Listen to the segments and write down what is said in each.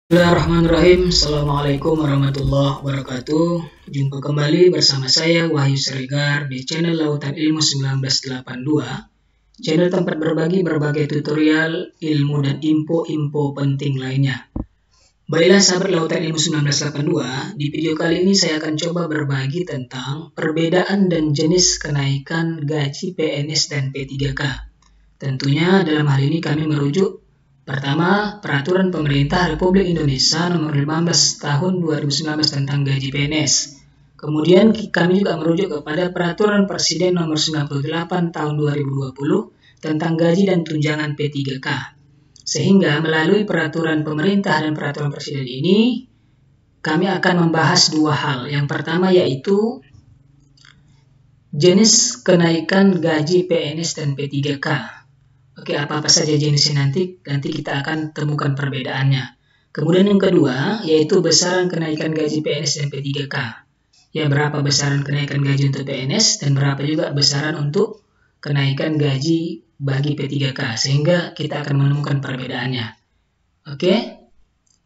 Bismillahirrahmanirrahim. Assalamualaikum warahmatullahi wabarakatuh. Jumpa kembali bersama saya Wahyu Siregar di channel Lautan Ilmu 1982. Channel tempat berbagi berbagai tutorial, ilmu dan info-info penting lainnya. Baiklah sahabat Lautan Ilmu 1982, di video kali ini saya akan coba berbagi tentang perbedaan dan jenis kenaikan gaji PNS dan P3K. Tentunya dalam hal ini kami merujuk pertama, Peraturan Pemerintah Republik Indonesia Nomor 15 Tahun 2019 tentang gaji PNS. Kemudian kami juga merujuk kepada Peraturan Presiden Nomor 98 Tahun 2020 tentang gaji dan tunjangan P3K. Sehingga melalui Peraturan Pemerintah dan Peraturan Presiden ini, kami akan membahas dua hal. Yang pertama yaitu jenis kenaikan gaji PNS dan P3K. Oke, apa-apa saja jenisnya nanti kita akan temukan perbedaannya. Kemudian yang kedua, yaitu besaran kenaikan gaji PNS dan P3K. Ya, berapa besaran kenaikan gaji untuk PNS dan berapa juga besaran untuk kenaikan gaji bagi P3K. Sehingga kita akan menemukan perbedaannya. Oke,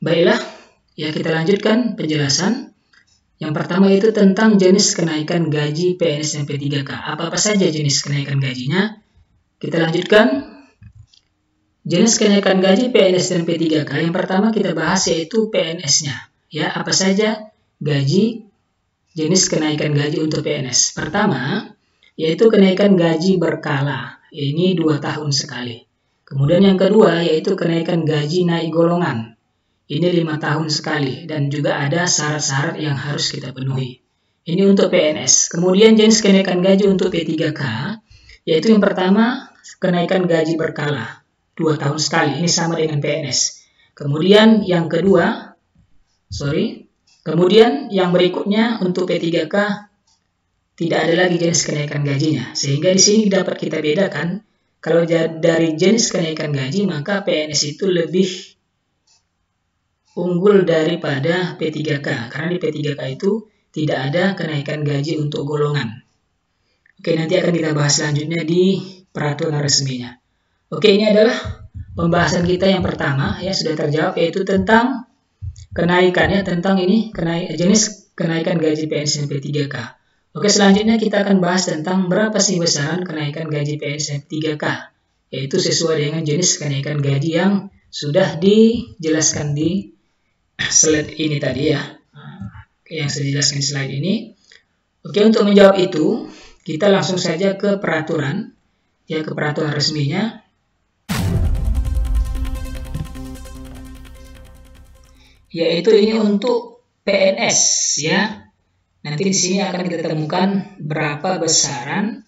baiklah. Ya, kita lanjutkan penjelasan. Yang pertama itu tentang jenis kenaikan gaji PNS dan P3K. Apa-apa saja jenis kenaikan gajinya? Kita lanjutkan. Jenis kenaikan gaji PNS dan P3K yang pertama kita bahas yaitu PNS-nya. Ya, apa saja gaji jenis kenaikan gaji untuk PNS. Pertama, yaitu kenaikan gaji berkala. Ini 2 tahun sekali. Kemudian yang kedua yaitu kenaikan gaji naik golongan. Ini 5 tahun sekali dan juga ada syarat-syarat yang harus kita penuhi. Ini untuk PNS. Kemudian jenis kenaikan gaji untuk P3K yaitu yang pertama kenaikan gaji berkala. 2 tahun sekali, ini sama dengan PNS. Kemudian yang kedua, kemudian yang berikutnya untuk P3K tidak ada lagi jenis kenaikan gajinya. Sehingga di sini dapat kita bedakan, kalau dari jenis kenaikan gaji, maka PNS itu lebih unggul daripada P3K. Karena di P3K itu tidak ada kenaikan gaji untuk golongan. Oke, nanti akan kita bahas selanjutnya di peraturan resminya. Oke, ini adalah pembahasan kita yang pertama, ya sudah terjawab, yaitu tentang kenaikannya, tentang ini jenis kenaikan gaji PNS dan P3K. Oke, selanjutnya kita akan bahas tentang berapa sih besaran kenaikan gaji PNS dan P3K, yaitu sesuai dengan jenis kenaikan gaji yang sudah dijelaskan di slide ini tadi ya. Oke, yang saya jelaskan di slide ini. Oke, untuk menjawab itu, kita langsung saja ke peraturan, ya ke peraturan resminya. Yaitu ini untuk PNS ya. Nanti di sini akan kita temukan berapa besaran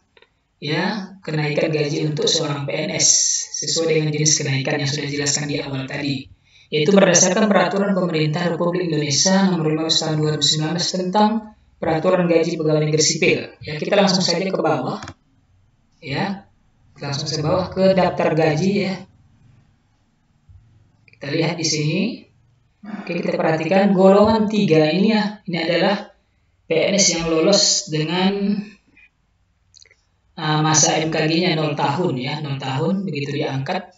ya kenaikan gaji untuk seorang PNS sesuai dengan jenis kenaikan yang sudah dijelaskan di awal tadi. Yaitu berdasarkan Peraturan Pemerintah Republik Indonesia Nomor 15 Tahun 2019 tentang Peraturan Gaji Pegawai Negeri Sipil. Ya, kita langsung saja ke bawah. Ya. Langsung ke bawah ke daftar gaji ya. Kita lihat di sini. Oke, kita perhatikan golongan 3 ini ya. Ini adalah PNS yang lolos dengan masa MKG-nya 0 tahun ya, 0 tahun begitu diangkat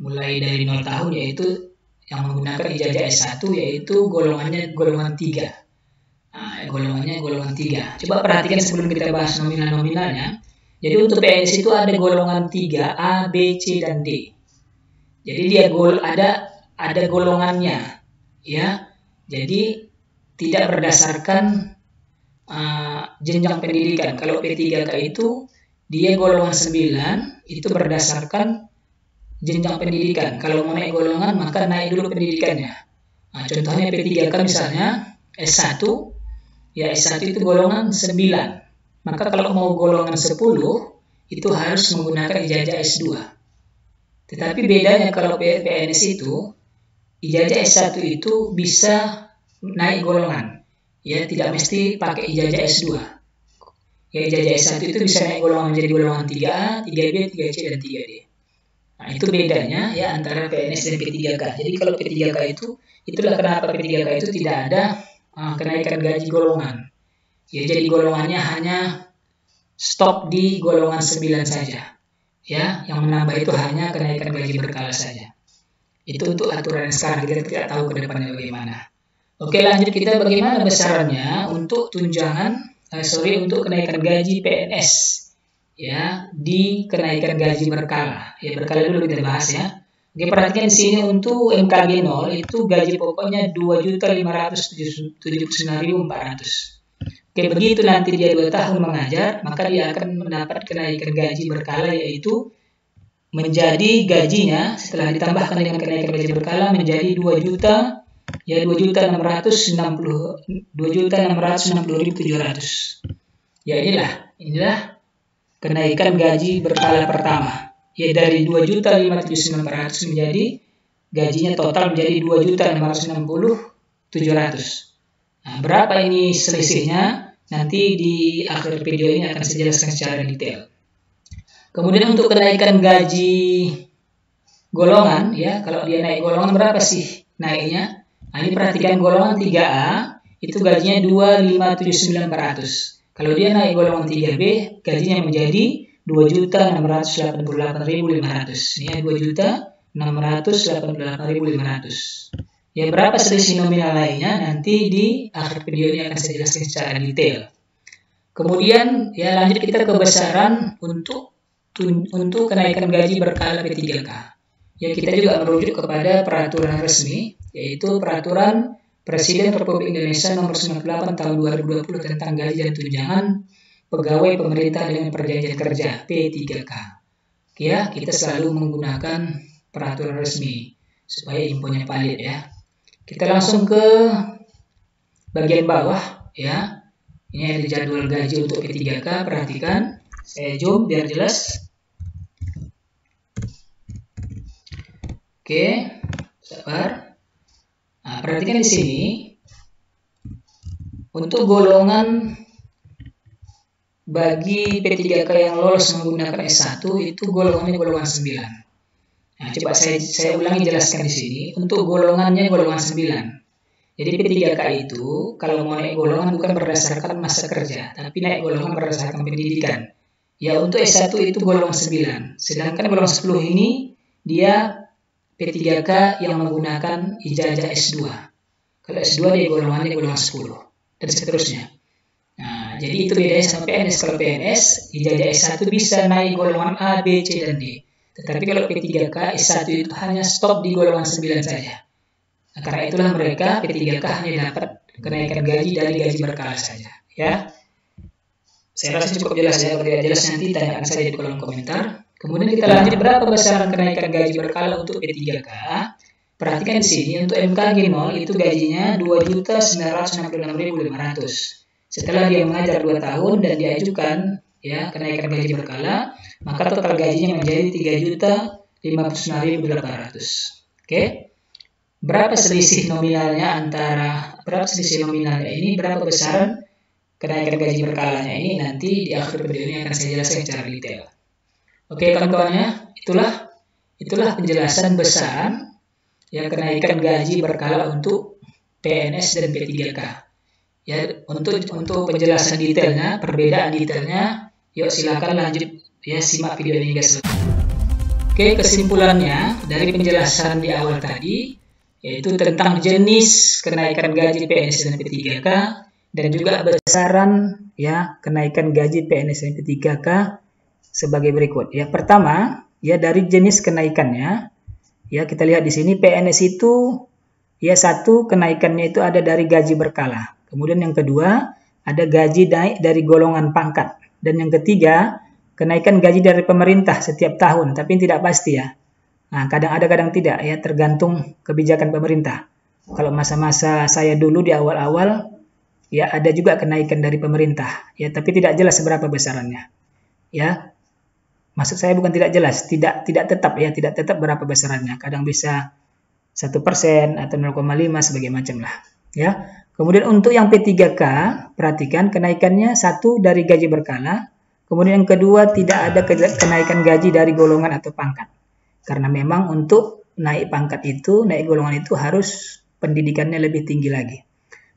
mulai dari 0 tahun yaitu yang menggunakan ijazah S1 yaitu golongannya golongan 3. Nah, golongannya golongan 3. Coba perhatikan sebelum kita bahas nominal-nominalnya. Jadi untuk PNS itu ada golongan 3 A, B, C dan D. Jadi dia ada golongannya. Ya, jadi tidak berdasarkan jenjang pendidikan. Kalau P3K itu dia golongan 9 itu berdasarkan jenjang pendidikan. Kalau mau naik golongan maka naik dulu pendidikannya. Nah, contohnya P3K misalnya S1, ya S1 itu golongan 9. Maka kalau mau golongan 10 itu harus menggunakan ijazah S2. Tetapi bedanya kalau PNS itu ijazah S1 itu bisa naik golongan. Ya, tidak mesti pakai ijazah S2. Ya, ijazah S1 itu bisa naik golongan menjadi golongan 3A, 3B, 3C, dan 3D. Nah, itu bedanya ya antara PNS dan P3K. Jadi kalau P3K itu, itulah kenapa P3K itu tidak ada kenaikan gaji golongan. Ya, jadi golongannya hanya stop di golongan 9 saja. Ya, yang menambah itu hanya kenaikan gaji berkala saja. Itu untuk aturan sekarang, kita tidak tahu ke depannya bagaimana. Oke, lanjut kita bagaimana besarannya untuk untuk kenaikan gaji PNS ya, di kenaikan gaji berkala. Ya, berkala dulu kita bahas ya. Oke, perhatikan di sini untuk MKG 0 itu gaji pokoknya 2.579.400. Oke, begitu nanti dia 2 tahun mengajar, maka dia akan mendapat kenaikan gaji berkala, yaitu menjadi gajinya setelah ditambahkan dengan kenaikan gaji berkala menjadi 2.660.700. Ya, inilah kenaikan gaji berkala pertama. Ya, dari 2.579.400 menjadi gajinya total menjadi 2.660.700. Nah, berapa ini selisihnya? Nanti di akhir video ini akan saya jelaskan secara detail. Kemudian untuk kenaikan gaji golongan, ya, kalau dia naik golongan berapa sih naiknya? Nah, ini perhatikan golongan 3A itu gajinya 2.579.400. Kalau dia naik golongan 3B, gajinya menjadi 2.688.500. Ini 2.688.500. Ya, berapa selisih nominal lainnya? Nanti di akhir video ini akan saya jelaskan secara detail. Kemudian ya lanjut kita ke besaran untuk kenaikan gaji berkala P3K. Ya, kita juga merujuk kepada peraturan resmi, yaitu Peraturan Presiden Republik Indonesia Nomor 98 Tahun 2020 tentang gaji dan tunjangan pegawai pemerintah dengan perjanjian kerja P3K. Ya, kita selalu menggunakan peraturan resmi supaya infonya valid ya. Kita langsung ke bagian bawah ya. Ini ada jadwal gaji untuk P3K, perhatikan. Saya zoom biar jelas. Oke, sabar. Nah, perhatikan di sini. Untuk golongan bagi P3K yang lolos menggunakan S1 itu golongannya golongan 9. Nah, coba saya ulangi jelaskan di sini. Untuk golongannya golongan 9. Jadi P3K itu kalau mau naik golongan bukan berdasarkan masa kerja, tapi naik golongan berdasarkan pendidikan. Ya, untuk S1 itu golongan 9. Sedangkan golongan 10 ini dia P3K yang menggunakan ijazah S2. Kalau S2 dia golongannya golongan 10 dan seterusnya. Nah, jadi itu bedanya sama PNS. Kalau PNS ijazah S1 bisa naik golongan A, B, C, dan D. Tetapi kalau P3K S1 itu hanya stop di golongan 9 saja. Nah, karena itulah mereka P3K hanya dapat kenaikan gaji dari gaji berkala saja. Ya, saya rasa cukup jelas ya. Kalau tidak jelas nanti tanyakan saja di kolom komentar. Kemudian kita lanjut berapa besaran kenaikan gaji berkala untuk P3K. Perhatikan di sini untuk MKG 0 itu gajinya 2.966.500. Setelah dia mengajar 2 tahun dan diajukan ya kenaikan gaji berkala, maka total gajinya menjadi 3.059.800. Oke. Berapa selisih nominalnya ini, berapa besaran kenaikan gaji berkalanya ini, nanti di akhir video ini akan saya jelaskan secara detail. Oke, kawan-kawannya, itulah penjelasan besaran ya kenaikan gaji berkala untuk PNS dan P3K. Ya, untuk penjelasan detailnya, perbedaan detailnya, yuk silakan lanjut ya, simak video ini hingga selesai. Oke, kesimpulannya dari penjelasan di awal tadi yaitu tentang jenis kenaikan gaji PNS dan P3K dan juga besaran ya kenaikan gaji PNS dan P3K sebagai berikut. Ya, pertama, ya dari jenis kenaikannya, ya kita lihat di sini PNS itu ya satu kenaikannya itu ada dari gaji berkala. Kemudian yang kedua, ada gaji naik dari golongan pangkat. Dan yang ketiga, kenaikan gaji dari pemerintah setiap tahun, tapi tidak pasti ya. Nah, kadang ada, kadang tidak ya, tergantung kebijakan pemerintah. Kalau masa-masa saya dulu di awal-awal, ya ada juga kenaikan dari pemerintah, ya tapi tidak jelas seberapa besarannya. Ya, maksud saya bukan tidak jelas, tidak tetap ya, tidak tetap berapa besarannya. Kadang bisa 1% atau 0,5 sebagai macam lah. Ya. Kemudian untuk yang P3K, perhatikan kenaikannya satu dari gaji berkala, kemudian yang kedua tidak ada kenaikan gaji dari golongan atau pangkat. Karena memang untuk naik pangkat itu, naik golongan itu harus pendidikannya lebih tinggi lagi.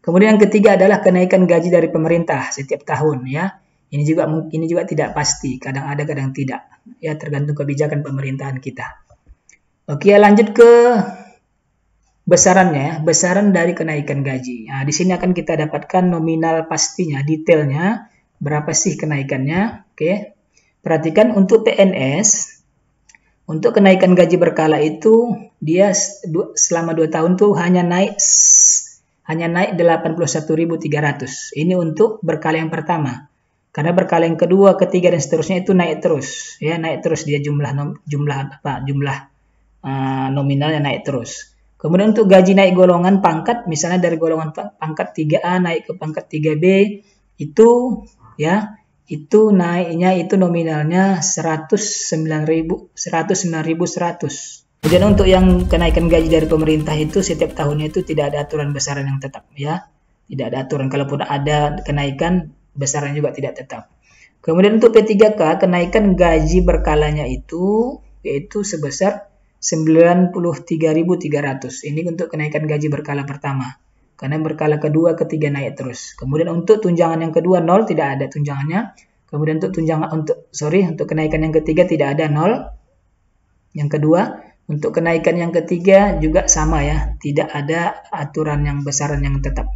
Kemudian yang ketiga adalah kenaikan gaji dari pemerintah setiap tahun ya. Ini juga tidak pasti, kadang ada kadang tidak. Ya tergantung kebijakan pemerintahan kita. Oke, lanjut ke besarannya, besaran dari kenaikan gaji. Nah, di sini akan kita dapatkan nominal pastinya, detailnya, berapa sih kenaikannya. Oke, perhatikan untuk PNS, untuk kenaikan gaji berkala itu, dia selama 2 tahun tuh hanya naik 81.300. Ini untuk berkala yang pertama. Karena berkala yang kedua, ketiga dan seterusnya itu naik terus, ya, naik terus dia jumlah nominalnya naik terus. Kemudian untuk gaji naik golongan pangkat, misalnya dari golongan pangkat 3A naik ke pangkat 3B, itu ya, itu naiknya itu nominalnya 109.100. Kemudian untuk yang kenaikan gaji dari pemerintah itu setiap tahunnya itu tidak ada aturan besaran yang tetap, ya. Tidak ada aturan, kalaupun ada kenaikan besaran juga tidak tetap. Kemudian untuk P3K kenaikan gaji berkalanya itu yaitu sebesar 93.300. Ini untuk kenaikan gaji berkala pertama. Karena berkala kedua, ketiga naik terus. Kemudian untuk tunjangan yang kedua 0, tidak ada tunjangannya. Kemudian untuk untuk kenaikan yang ketiga tidak ada 0. Yang kedua, untuk kenaikan yang ketiga juga sama ya, tidak ada aturan yang besaran yang tetap.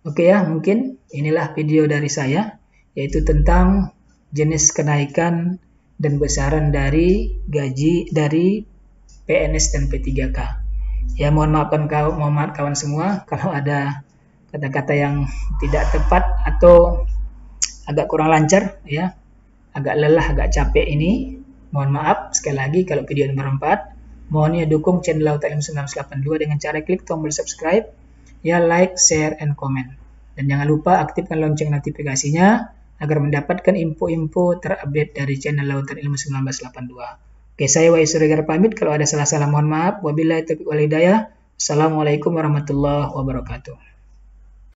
Oke ya, mungkin inilah video dari saya, yaitu tentang jenis kenaikan dan besaran dari gaji dari PNS dan P3K. Ya, mohon maaf kawan semua kalau ada kata-kata yang tidak tepat atau agak kurang lancar ya, agak lelah, agak capek ini. Mohon maaf sekali lagi kalau video ini bermanfaat. Mohon ya dukung channel Lautan Ilmu 1982 dengan cara klik tombol subscribe, ya, like, share, and comment. Dan jangan lupa aktifkan lonceng notifikasinya agar mendapatkan info-info terupdate dari channel Lautan Ilmu 1982. Oke, saya Wahyu Suregar pamit. Kalau ada salah-salah mohon maaf. Wabillahi taufiq wal hidayah. Assalamualaikum warahmatullahi wabarakatuh.